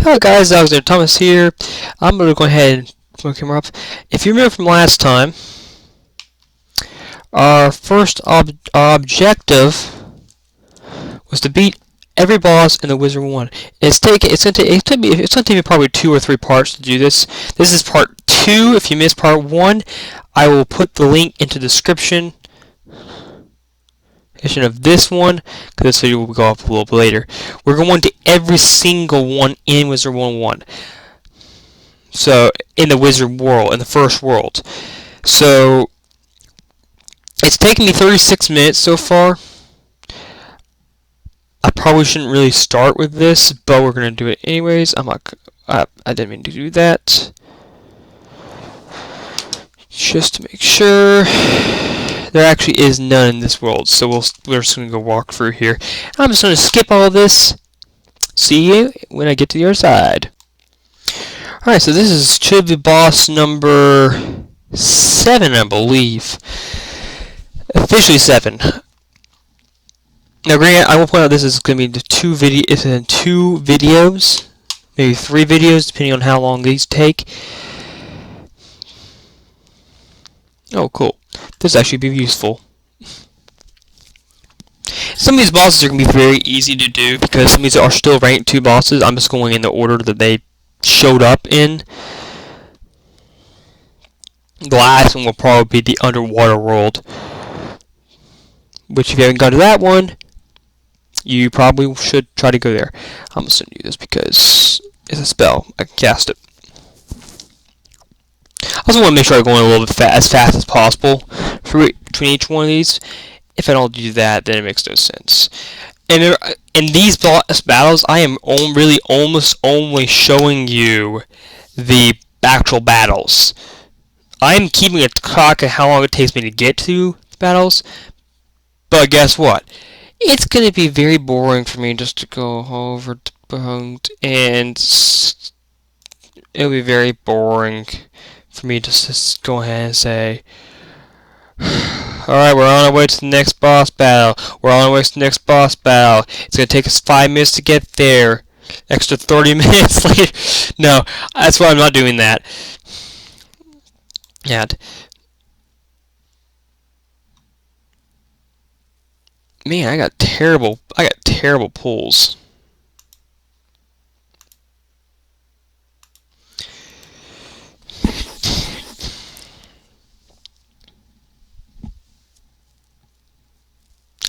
Hello guys, Alexander Thomas here. I'm going to go ahead and put my camera up. If you remember from last time, our first objective was to beat every boss in the Wizard 1. It's going to take me probably 2 or 3 parts to do this. This is part 2. If you missed part 1, I will put the link into the description of this one, because this video will go up a little bit later. We're going to every single one in Wizard 101. So, in the Wizard world, in the first world. So, it's taken me 36 minutes so far. I probably shouldn't really start with this, but we're going to do it anyways. I didn't mean to do that. Just to make sure. There actually is none in this world, so we're just going to go walk through here. I'm just going to skip all of this. See you when I get to the other side. Alright, so this should be boss number 7, I believe. Officially 7. Now, granted, I will point out this is going to be it's in 2 videos, maybe 3 videos, depending on how long these take. Oh, cool. This actually be useful. Some of these bosses are going to be very easy to do because some of these are still ranked 2 bosses. I'm just going in the order that they showed up in. The last one will probably be the underwater world, which if you haven't gone to that one, you probably should try to go there. I'm just going to do this because it's a spell. I can cast it. I also want to make sure I go in a little bit as fast as possible between each one of these. If I don't do that, then it makes no sense. And in these boss battles, I am really almost only showing you the actual battles. I'm keeping a clock of how long it takes me to get to the battles, but guess what? It's going to be very boring for me just to go over and it'll be very boring for me to just go ahead and say, alright, we're on our way to the next boss battle. We're on our way to the next boss battle. It's going to take us 5 minutes to get there. Extra 30 minutes later. No, that's why I'm not doing that. And man, I got terrible pulls.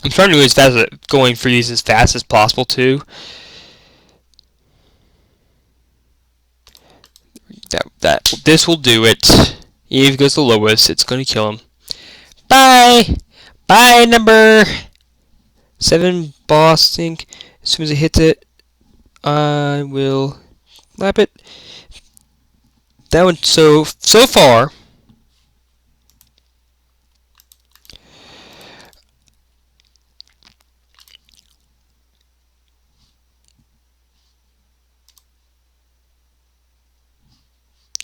I'm trying to do going for these as fast as possible too. This will do it. Even if it goes the lowest, it's going to kill him. Bye! Bye, number 7 boss thing. As soon as it hits it, I will lap it. That one, so far,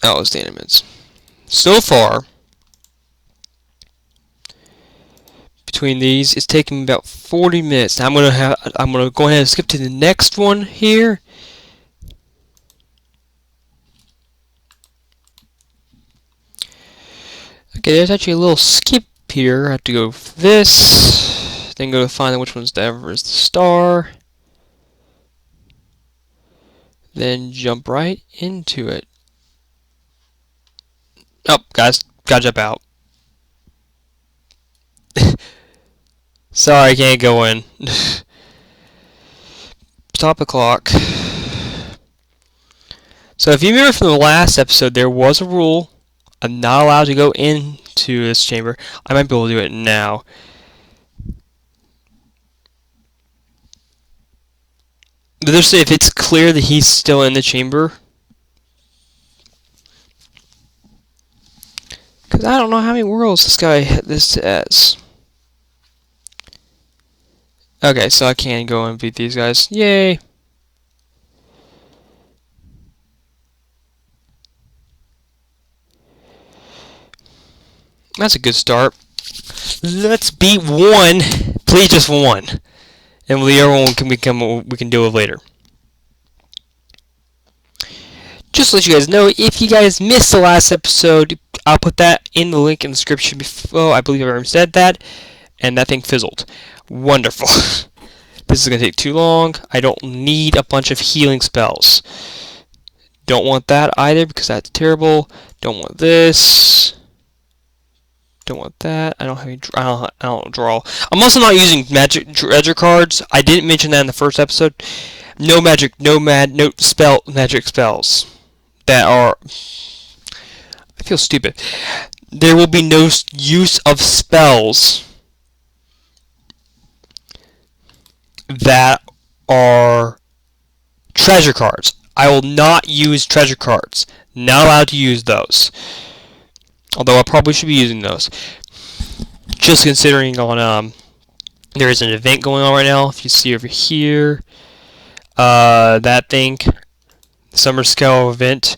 oh, it's the enhancements. So far, between these, it's taking me about 40 minutes. Now I'm gonna go ahead and skip to the next one here. Okay, there's actually a little skip here. I have to go for this, then go to find which one's the star, then jump right into it. Oh, guys, gotta jump out. Sorry, I can't go in. Stop the clock. So if you remember from the last episode, there was a rule. I'm not allowed to go into this chamber. I might be able to do it now. But just if it's clear that he's still in the chamber. Because I don't know how many worlds this has. Okay, so I can go and beat these guys. Yay! That's a good start. Let's beat 1. Please, just 1. And the other one we can deal with later. Just to let you guys know, if you guys missed the last episode, I'll put that in the link in the description below. I believe I've already said that. And that thing fizzled. Wonderful. This is going to take too long. I don't need a bunch of healing spells. Don't want that either because that's terrible. Don't want this. Don't want that. I don't have any. I don't draw. I'm also not using magic treasure cards. I didn't mention that in the first episode. No magic. No magic spells that are. I feel stupid. There will be no use of spells that are treasure cards. I will not use treasure cards. Not allowed to use those. Although I probably should be using those. Just considering on there is an event going on right now. If you see over here, that thing, summer scale event,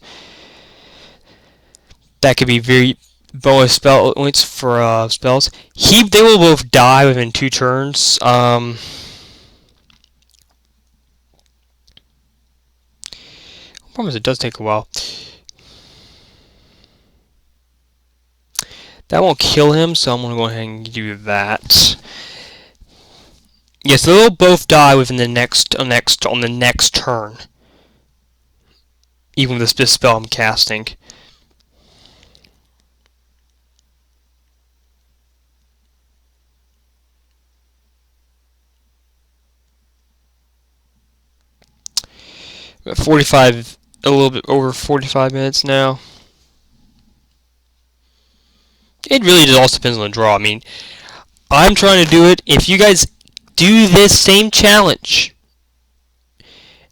that could be very bonus spell points for spells. They will both die within 2 turns. Problem is, it does take a while. That won't kill him, so I'm gonna go ahead and do that. Yes, they'll both die within the next turn. Even with this spell I'm casting. About 45, a little bit over 45 minutes now. It really just also depends on the draw. I mean, I'm trying to do it. If you guys do this same challenge,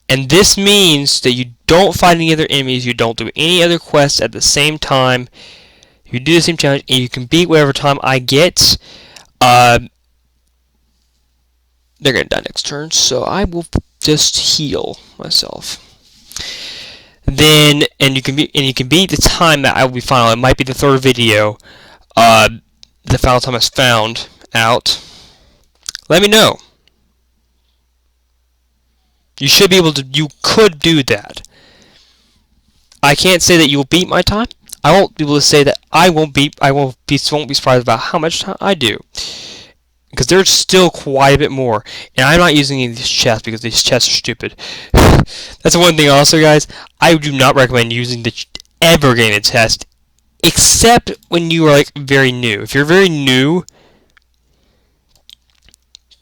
and this means that you don't fight any other enemies, you don't do any other quests at the same time, you do the same challenge, and you can beat whatever time I get, they're going to die next turn, so I will just heal myself. Then, and you can beat the time that I will be final. It might be the 3rd video. The final time is found out. Let me know. You should be able to. You could do that. I can't say that you will beat my time. I won't be able to say that I won't be surprised about how much time I do, because there's still quite a bit more. And I'm not using any of these chests because these chests are stupid. That's one thing also, guys. I do not recommend using the ever getting a test, except when you are like very new. If you're very new,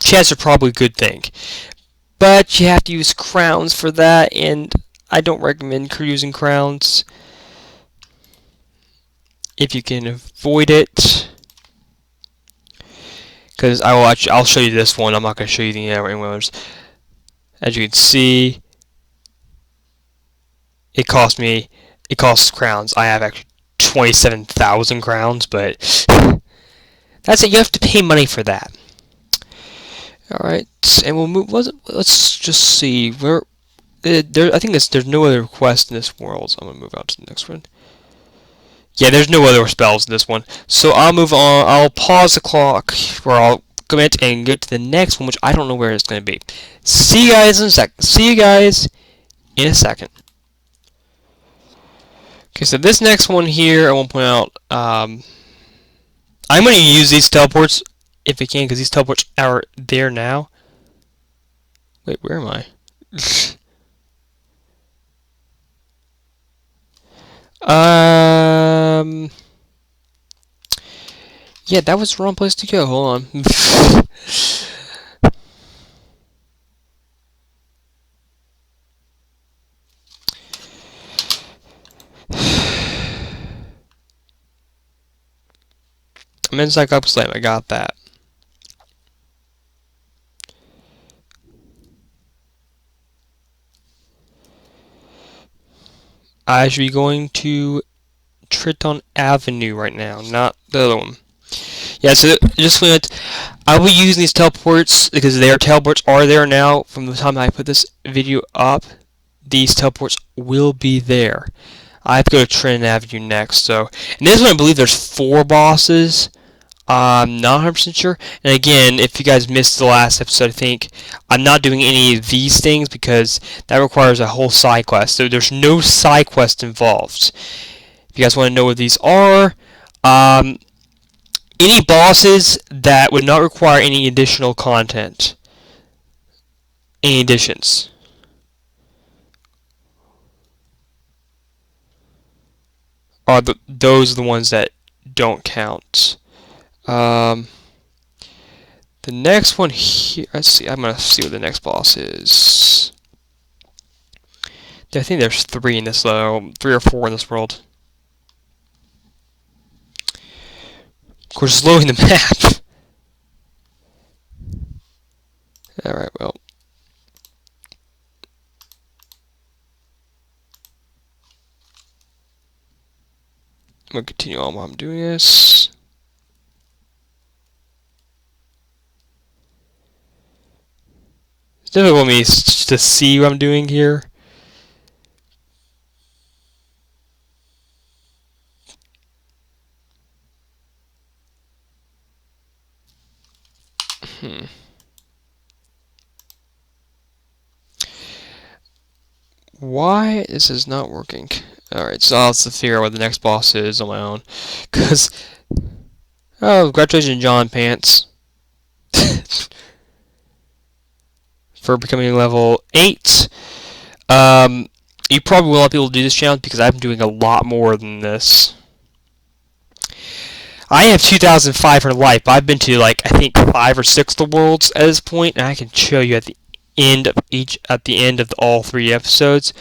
chests are probably a good thing. But you have to use crowns for that, and I don't recommend using crowns if you can avoid it. Because I'll show you this one. I'm not going to show you the others. As you can see, it costs crowns. I have actually 27,000 crowns, but that's it. You have to pay money for that. All right, and we'll move. Let's just see where. I think there's no other quest in this world, so I'm gonna move on to the next one. Yeah, there's no other spells in this one, so I'll move on. I'll pause the clock, or I'll commit and get to the next one, which I don't know where it's gonna be. See you guys in a second. See you guys in a second. Okay, so this next one here, I want to point out. I'm gonna use these teleports if I can, because these teleports are there now. Wait, where am I? Yeah, that was the wrong place to go. Hold on. I'm in Cyclops Slam. I got that. I should be going to Triton Avenue right now, not the other one. Yeah, so just went. I will use these teleports because their teleports are there now. From the time I put this video up, these teleports will be there. I have to go to Triton Avenue next. So, and this one I believe there's 4 bosses. I'm not 100% sure. And again, if you guys missed the last episode, I think I'm not doing any of these things because that requires a whole side quest. So there's no side quest involved. If you guys want to know what these are, any bosses that would not require any additional content, any additions. Those are the ones that don't count. The next one here, let's see, I'm going to see what the next boss is. I think there's 3 in this, 3 or 4 in this world. Of course, it's loading the map. Alright, well. I'm going to continue on while I'm doing this. It's difficult for me to see what I'm doing here. Why this is not working? Alright, so I'll have to figure out what the next boss is on my own. Because, oh, congratulations, John Pants. For becoming level 8. You probably will not be able to do this challenge because I'm doing a lot more than this. I have 2,500 life, but I've been to like I think 5 or 6 of the worlds at this point, and I can show you at the end of all 3 episodes.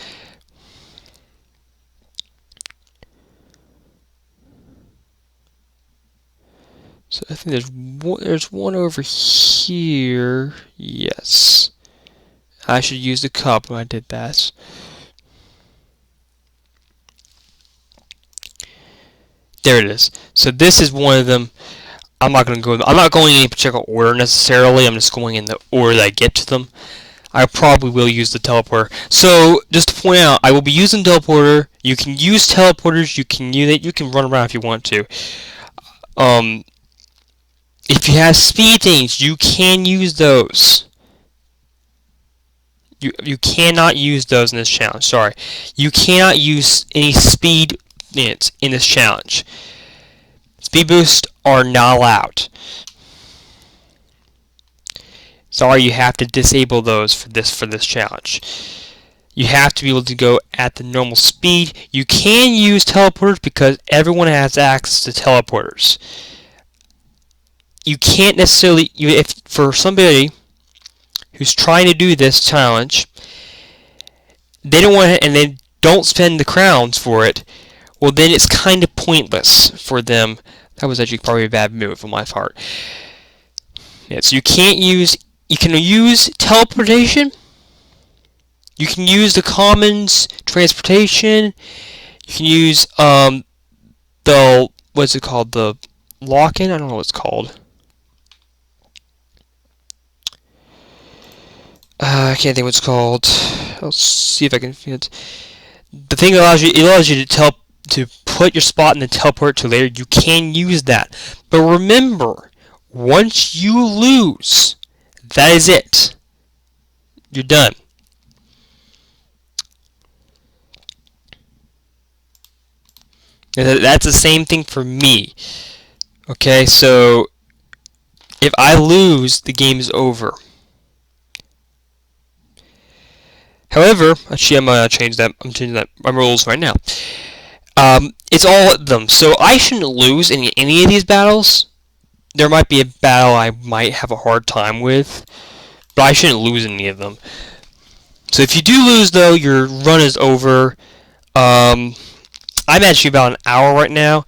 So I think there's one over here. Yes, I should use the cup when I did that. There it is. So this is one of them. I'm not going in any particular order necessarily. I'm just going in the order that I get to them. I probably will use the teleporter. So just to point out, I will be using teleporter. You can use teleporters. You can run around if you want to. If you have speed things, you can use those. You cannot use those in this challenge. Sorry, you cannot use any speed things in this challenge. Speed boosts are not allowed. Sorry, you have to disable those for this challenge. You have to be able to go at the normal speed. You can use teleporters because everyone has access to teleporters. You can't necessarily, if for somebody who's trying to do this challenge, they don't want it and they don't spend the crowns for it, well then it's kind of pointless for them. That was actually probably a bad move on my part. Yeah, so you can use teleportation. You can use the commons transportation. You can use what's it called? The lock-in? I don't know what it's called. I can't think what it's called. I'll see if I can find it. The thing that allows you to put your spot in the teleport to later. You can use that, but remember, once you lose, that is it. You're done. And that's the same thing for me. Okay, so if I lose, the game is over. However, actually, I'm gonna change that. I'm changing my rules right now. It's all of them, so I shouldn't lose in any of these battles. There might be a battle I might have a hard time with, but I shouldn't lose any of them. So if you do lose, though, your run is over. I'm actually about an hour right now.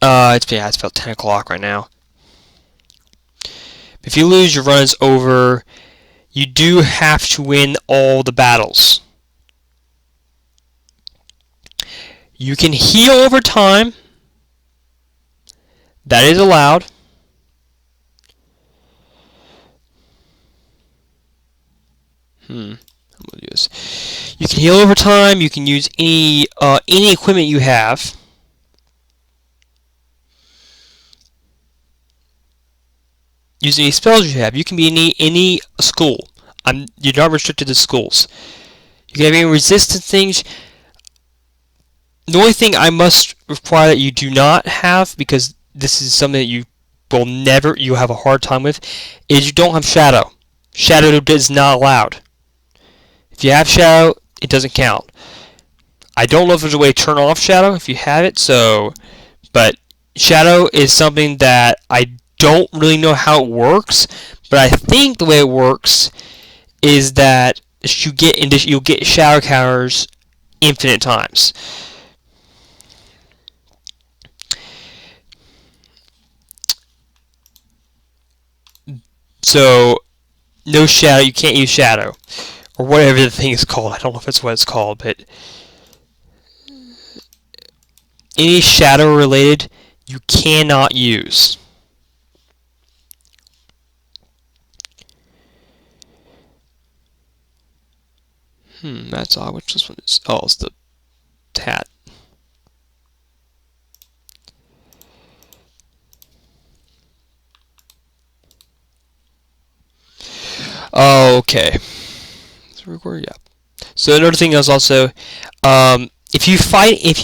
It's about 10 o'clock right now. If you lose, your run is over. You do have to win all the battles. You can heal over time. That is allowed. I'm gonna do this. You can heal over time. You can use any equipment you have. use any spells you have. You can be any school. You're not restricted to schools. You can have any resistant things. The only thing I must require that you do not have, because this is something that you have a hard time with, is you don't have shadow. Shadow is not allowed. If you have shadow, it doesn't count. I don't know if there's a way to turn off shadow if you have it, but shadow is something that I don't really know how it works, but I think the way it works is that you'll get shadow counters infinite times. So no shadow, you can't use shadow, or whatever the thing is called. I don't know if that's what it's called, but any shadow related you cannot use. That's odd. Which this one is? Oh, it's the hat. Oh, okay. Let's record. Yeah. So another thing is also, if you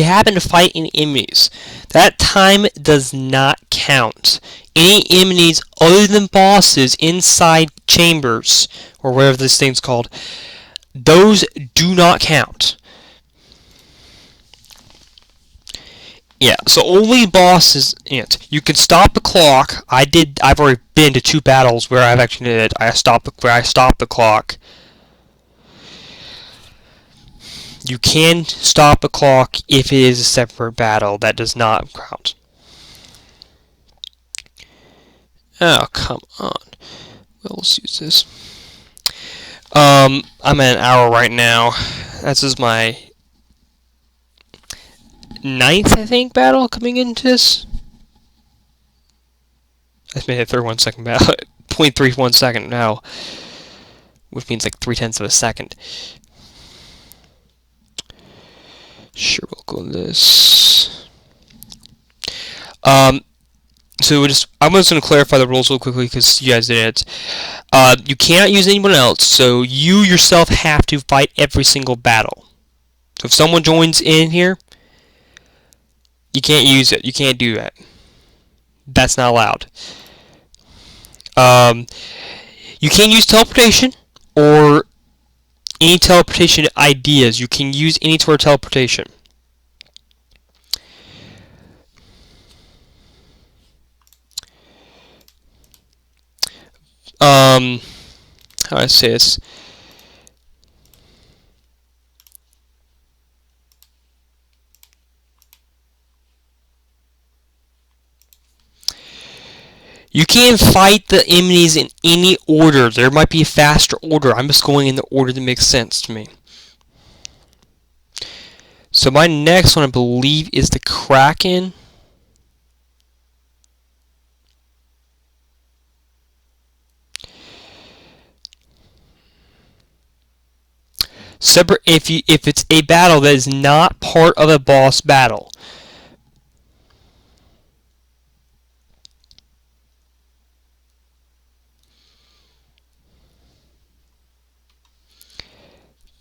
happen to fight any enemies, that time does not count. Any enemies other than bosses inside chambers, or whatever this thing's called, those do not count. Yeah, so only bosses. You can stop the clock. I've already been to 2 battles where I've actually did. I stopped the clock. You can stop the clock if it is a separate battle. That does not count. Oh, come on. Well, let's use this. I'm at an hour right now. This is my 9th, I think, battle coming into this. I made a 31 second battle. 0.31 second now, which means like 0.3 of a second. Sure, we'll go with this. So I'm just going to clarify the rules real quickly because you guys did it. You cannot use anyone else, so you yourself have to fight every single battle. So if someone joins in here, you can't use it. You can't do that. That's not allowed. You can use teleportation or any teleportation ideas. You can use any sort of teleportation. How do I say this? You can fight the enemies in any order. There might be a faster order. I'm just going in the order that makes sense to me. So my next one, I believe, is the Kraken. Separate if it's a battle that is not part of a boss battle.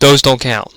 Those don't count.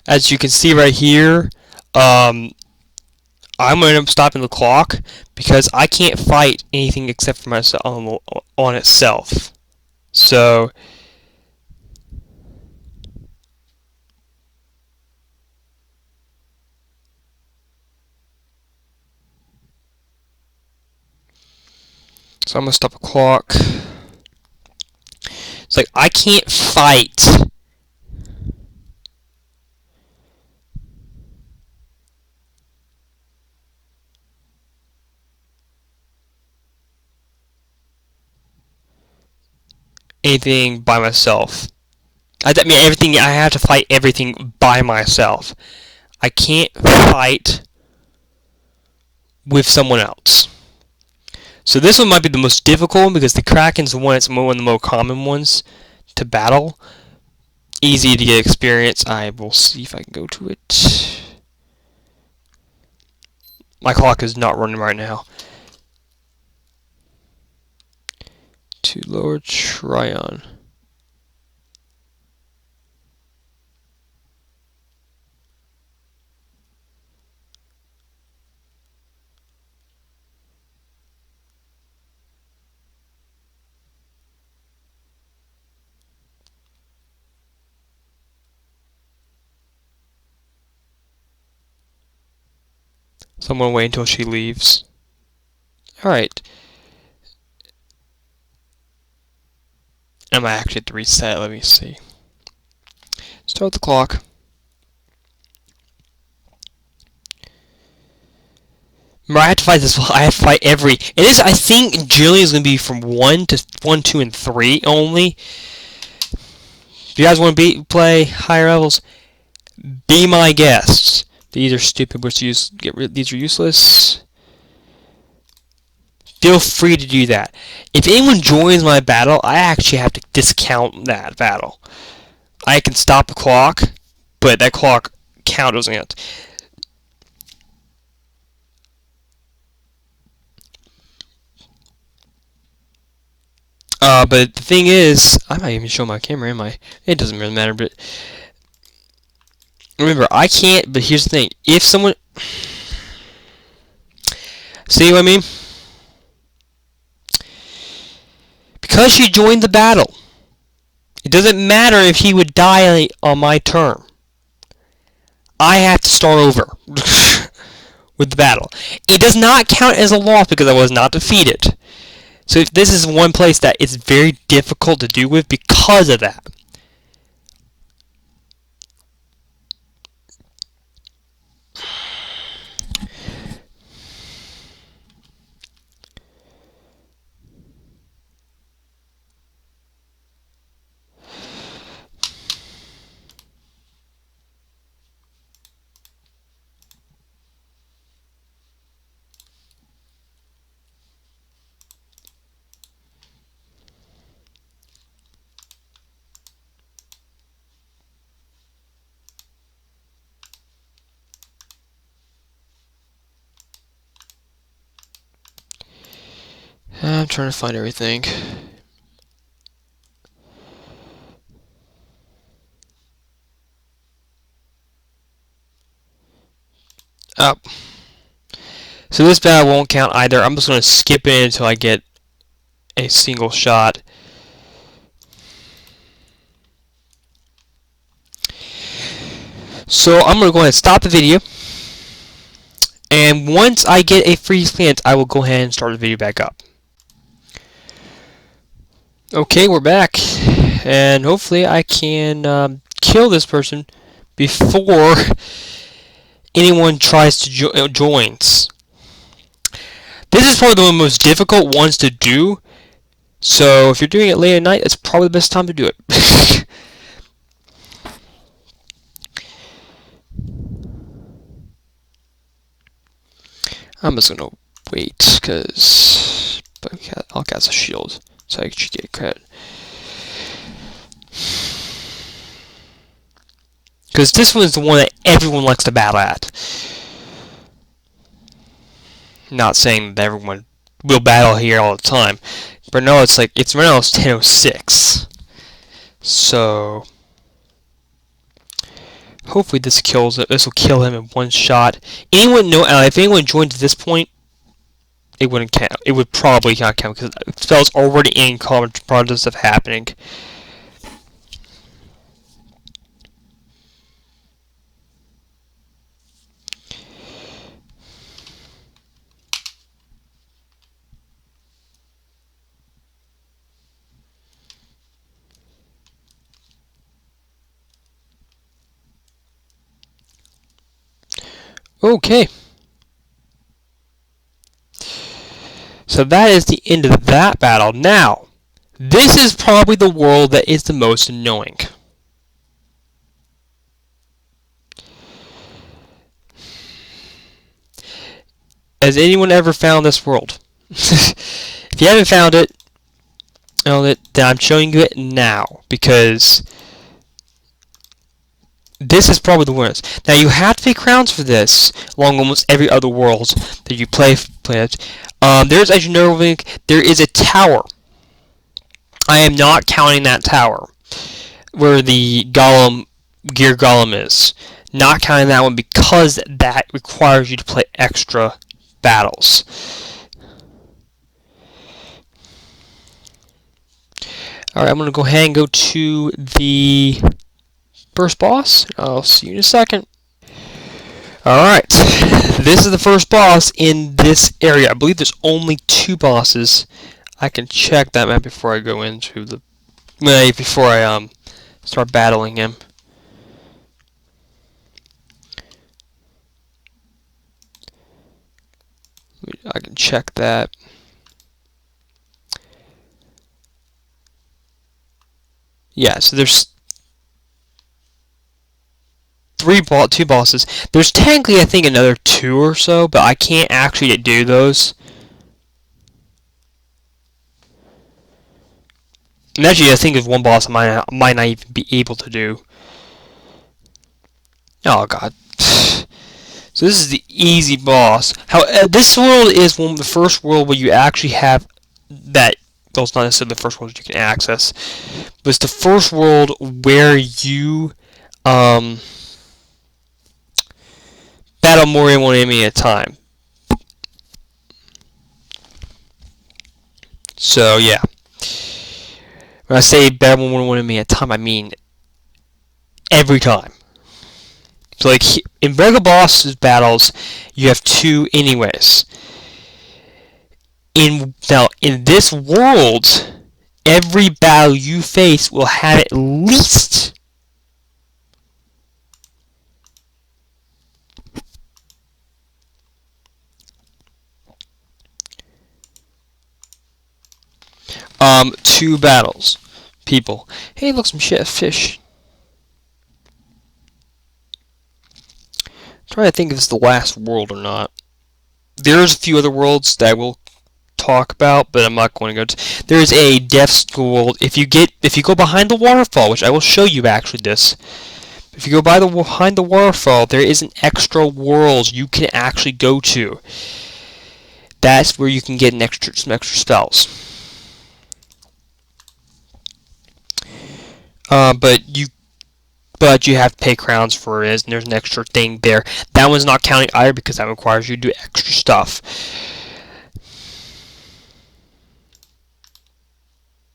As you can see right here, I'm going to end up stopping the clock because I can't fight anything except for myself on itself. So I'm going to stop the clock. It's like I can't fight anything by myself. I mean, everything. I have to fight everything by myself. I can't fight with someone else. So this one might be the most difficult because the Kraken's one of the more common ones to battle. Easy to get experience. I will see if I can go to it. My clock is not running right now. To lower Tryon. So I'm gonna wait until she leaves. Alright. I might actually have to reset. Let me see. Start the clock. Remember, I have to fight this. I have to fight every. It is. I think Jillian is gonna be from 1 to 1, 2, and 3 only. If you guys want to play higher levels, be my guests. These are stupid. These are useless. Feel free to do that. If anyone joins my battle, I actually have to discount that battle. I can stop the clock, but that clock count doesn't count. But the thing is, I'm not even showing my camera, am I? It doesn't really matter, but remember, I can't, but here's the thing. If someone... See what I mean? Because she joined the battle, it doesn't matter if he would die on my turn. I have to start over with the battle. It does not count as a loss because I was not defeated. So this is one place that is very difficult to do with because of that. I'm trying to find everything. Oh. So this battle won't count either. I'm just going to skip it until I get a single shot. So I'm going to go ahead and stop the video. And once I get a freeze plant, I will go ahead and start the video back up. Okay, we're back. And hopefully I can kill this person before anyone tries to joins. This is probably one of the most difficult ones to do. So if you're doing it late at night, it's probably the best time to do it. I'm just gonna wait because I'll cast a shield so I should get credit. Because this one is the one that everyone likes to battle at. Not saying that everyone will battle here all the time, but no, it's like right now it's 10:06. So hopefully this kills it. This will kill him in one shot. If anyone joined at this point, it wouldn't count. It would probably not count because the spell's already in process of happening. Okay. So that is the end of that battle. Now, This is probably the world that is the most annoying. Has anyone ever found this world? If you haven't found it, then I'm showing you it now, because this is probably the worst. Now, you have to pay crowns for this, along almost every other world that you play it. There's, as you know, there is a tower. I am not counting that tower, where the gear golem is. Not counting that one, because that requires you to play extra battles. Alright, I'm going to go ahead and go to the first boss. I'll see you in a second. Alright, this is the first boss in this area. I believe there's only 2 bosses. I can check that map before I go into the... before I start battling him. I can check that. Yeah, so there's 2 bosses. There's technically, I think, another 2 or so, but I can't actually do those. And actually, I think there's 1 boss I might not even be able to do. Oh god. So this is the easy boss. This world is the first world where you actually have that. Well, it's not necessarily the first world that you can access, but it's the first world where you battle more than one enemy at a time. So yeah, when I say battle more than one enemy at a time, I mean every time. So like in regular boss battles, you have 2 anyways. Now in this world, every battle you face will have at least 2 battles. People. Hey, look, some fish. I'm trying to think if it's the last world or not. There's a few other worlds that I will talk about, but I'm not going to go to. There's a death school world. If you go behind the waterfall, which I will show you actually this. If you go behind the waterfall, there is an extra world you can actually go to. That's where you can get some extra spells. But you have to pay crowns for it, and there's an extra thing there. That one's not counting either, because that requires you to do extra stuff.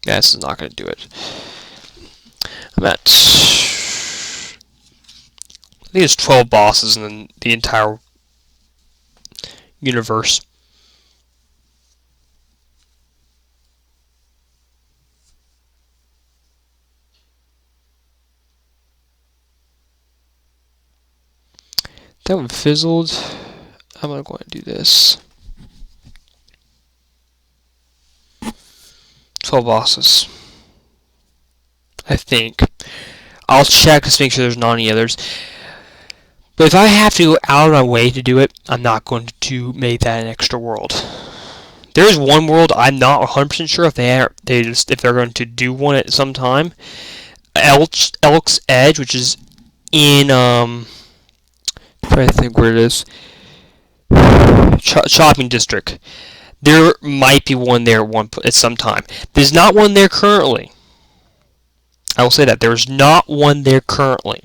Yeah, this is not going to do it. I'm at... I think there's 12 bosses in the entire universe. That one fizzled. I'm going to go ahead and do this. 12 bosses. I think. I'll check to make sure there's not any others. But if I have to go out of my way to do it, I'm not going to make that an extra world. There is one world I'm not 100% sure if they're going to do one at some time. Elk's Edge, which is in I'm trying to think where it is. Shopping district. There might be one there at some time. There's not one there currently. I will say that there's not one there currently.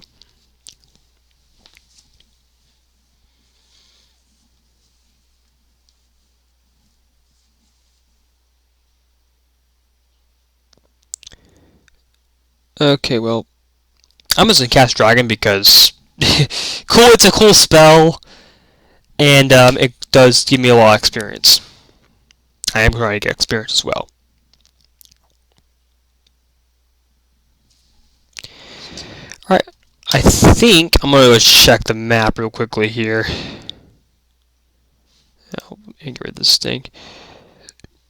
Okay, well, I'm just gonna cast Dragon because cool. It's a cool spell, and it does give me a lot of experience. I am trying to get experience as well. Alright, I think I'm going to check the map real quickly here. Let me get rid of this thing.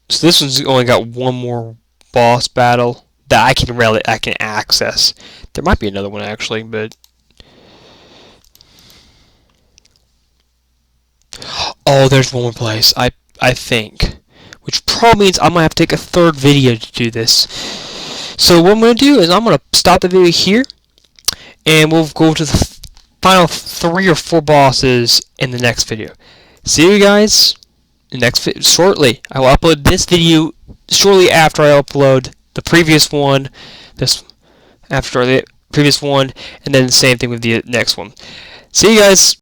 So this one's only got one more boss battle that I can access. There might be another one actually, but oh, there's one more place. I think, which probably means I'm gonna have to take a third video to do this. So what I'm gonna do is I'm gonna stop the video here, and we'll go to the final 3 or 4 bosses in the next video. See you guys shortly. I will upload this video shortly after I upload the previous one. After the previous one, and then the same thing with the next one. See you guys.